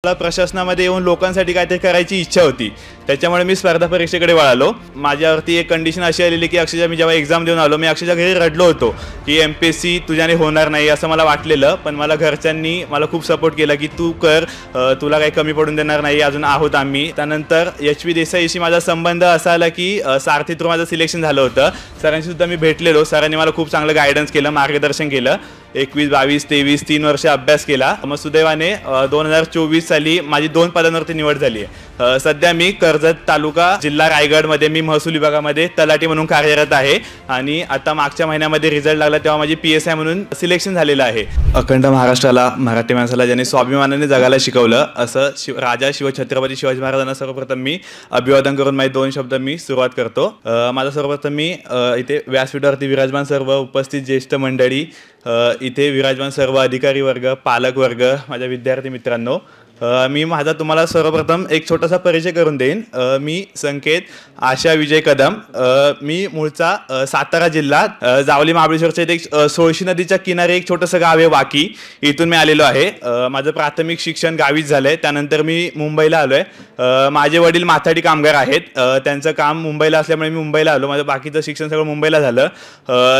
मला प्रशासनामध्ये येऊन लोकांसाठी काहीतरी करायची इच्छा होती, त्याच्यामुळे मी स्पर्धा परीक्षेकडे वळालो। माझ्यावरती एक कंडिशन अशी आलेली की अक्षरशः मी जेव्हा एक्झाम देऊन आलो, मी अक्षरशः घरी रडलो होतो की MPSC तुझ्याने होणार नाही असं मला वाटलेलं। पण मला घरच्यांनी मला खूप सपोर्ट केला की तू कर, तुला काही कमी पडून देणार नाही, अजून आहोत आम्ही। त्यानंतर HV देसाईशी माझा संबंध असा आला की सारथी थ्रू माझं सिलेक्शन झालं होतं। सरांशी सुद्धा मी भेटलेलो, सरांनी मला खूप चांगलं गायडन्स केलं, मार्गदर्शन केलं। 21, 22, 23 3 वर्ष अभ्यास केला। मग सुदैवाने 2024 साली माझी 2 पदांवरती निवड झाली आहे। सध्या मी कर्जत तालुका जिल्हा रायगडमध्ये मी महसूल विभागामध्ये तलाठी म्हणून कार्यरत आहे आणि आता मागच्या महिन्यामध्ये रिझल्ट लागला तेव्हा माझी PSI म्हणून सिलेक्शन झालेलं आहे। अखंड महाराष्ट्राला, मराठी माणसाला ज्यांनी स्वाभिमानाने जगायला शिकवलं असं राजा शिवछत्रपती शिवाजी महाराजांना सर्वप्रथम मी अभिवादन करून माझे 2 शब्द मी सुरुवात करतो। माझा सर्वप्रथम मी इथे व्यासपीठावरती विराजमान सर्व उपस्थित ज्येष्ठ मंडळी, इथे विराजमान सर्व अधिकारी वर्ग, पालक वर्ग, माझ्या विद्यार्थी मित्रांनो, मी माझा तुम्हाला सर्वप्रथम एक छोटासा परिचय करून देईन। मी संकेत आशा विजय कदम, मी मूळचा सातारा जिल्हा जावली महाबळेश्वरच्या एक सोळशी नदीच्या किनारी एक छोटंसं गाव आहे वाकी, इथून मी आलेलो आहे। माझं प्राथमिक शिक्षण गावीच झालंय, त्यानंतर मी मुंबईला आलोय। माझे वडील माथाडी कामगार आहेत, त्यांचं काम मुंबईला असल्यामुळे मी मुंबईला आलो। माझं बाकीचं शिक्षण सगळं मुंबईला झालं।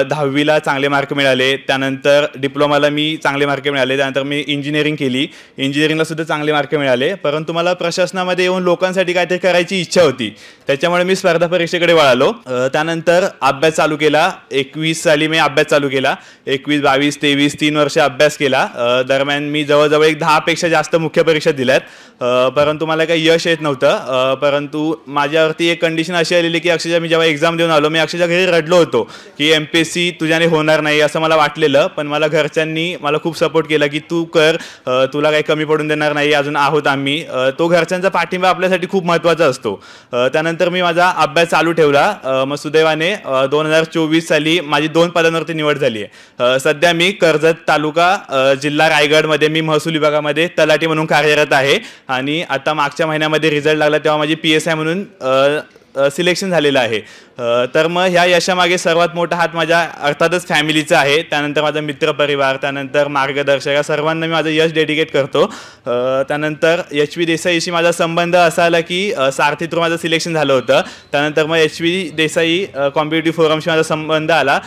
10वीला चांगले मार्क मिळाले, त्यानंतर डिप्लोमाला मी चांगले मार्क मिळाले, त्यानंतर मी इंजिनिअरिंग केली, इंजिनिअरिंगला सुद्धा चांगले मार्क मिळाले। परंतु मला प्रशासनामध्ये येऊन लोकांसाठी काहीतरी करायची इच्छा होती, त्याच्यामुळे मी स्पर्धा परीक्षेकडे वळालो। त्यानंतर अभ्यास चालू केला। 21 साली मी अभ्यास चालू केला। 21, 22, 23 3 वर्ष अभ्यास केला। दरम्यान मी जवळजवळ एक 10 पेक्षा जास्त मुख्य परीक्षा दिल्यात, परंतु मला काही यश येत नव्हतं। परंतु माझ्यावरती एक कंडिशन अशी आलेली की अक्षरशः मी जेव्हा एक्झाम देऊन आलो, मी अक्षरशः घरी रडलो होतो की MPSC तुझ्याने होणार नाही असं मला वाटलेलं। पण मला घरच्यांनी मला खूप सपोर्ट केला की तू कर, तुला काही कमी पडून देणार नाही, अजून आहोत आम्ही। तो घरच्यांचा पाठिंबा आपल्यासाठी खूप महत्त्वाचा असतो। त्यानंतर मी माझा अभ्यास चालू ठेवला। मग सुदैवाने 2024 साली माझी 2 पदांवरती निवड झाली आहे। सध्या मी कर्जत तालुका जिल्हा रायगडमध्ये मी महसूल विभागामध्ये तलाठी म्हणून कार्यरत आहे आणि आता मागच्या महिन्यामध्ये रिझल्ट लागला तेव्हा माझी PSI म्हणून सिलेक्शन झालेलं आहे। तर मग ह्या यशामागे सर्वात मोठा हात माझ्या अर्थातच फॅमिलीचा आहे, त्यानंतर माझा मित्रपरिवार, त्यानंतर मार्गदर्शक, या सर्वांना मी माझं यश डेडिकेट करतो। त्यानंतर HV देसाईशी माझा संबंध असा आला की सारथी थ्रू माझं सिलेक्शन झालं होतं। त्यानंतर मग HV देसाई कॉम्पिटिटिव्ह फोरमशी माझा संबंध आला।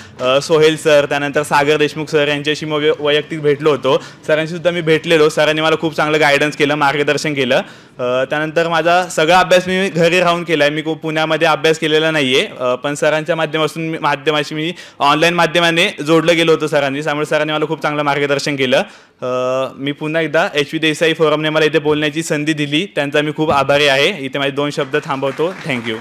सोहेल सर, त्यानंतर सागर देशमुख सर यांच्याशी मग वैयक्तिक भेटलो होतो, सरांशी सुद्धा मी भेटलेलो। सरांनी मला खूप चांगलं गायडन्स केलं, मार्गदर्शन केलं। त्यानंतर माझा सगळा अभ्यास मी घरी राहून केला आहे, मी पुण्यामध्ये अभ्यास केलेला नाही आहे, पण सरांच्या माध्यमाशी मी ऑनलाईन माध्यमाने जोडलं गेलो होतो सरांनी, त्यामुळे सरांनी मला खूप चांगलं मार्गदर्शन केलं। मी पुन्हा एकदा HV देसाई फोरमने मला इथे बोलण्याची संधी दिली, त्यांचा मी खूप आभारी आहे। इथे माझे 2 शब्द थांबवतो। थँक्यू।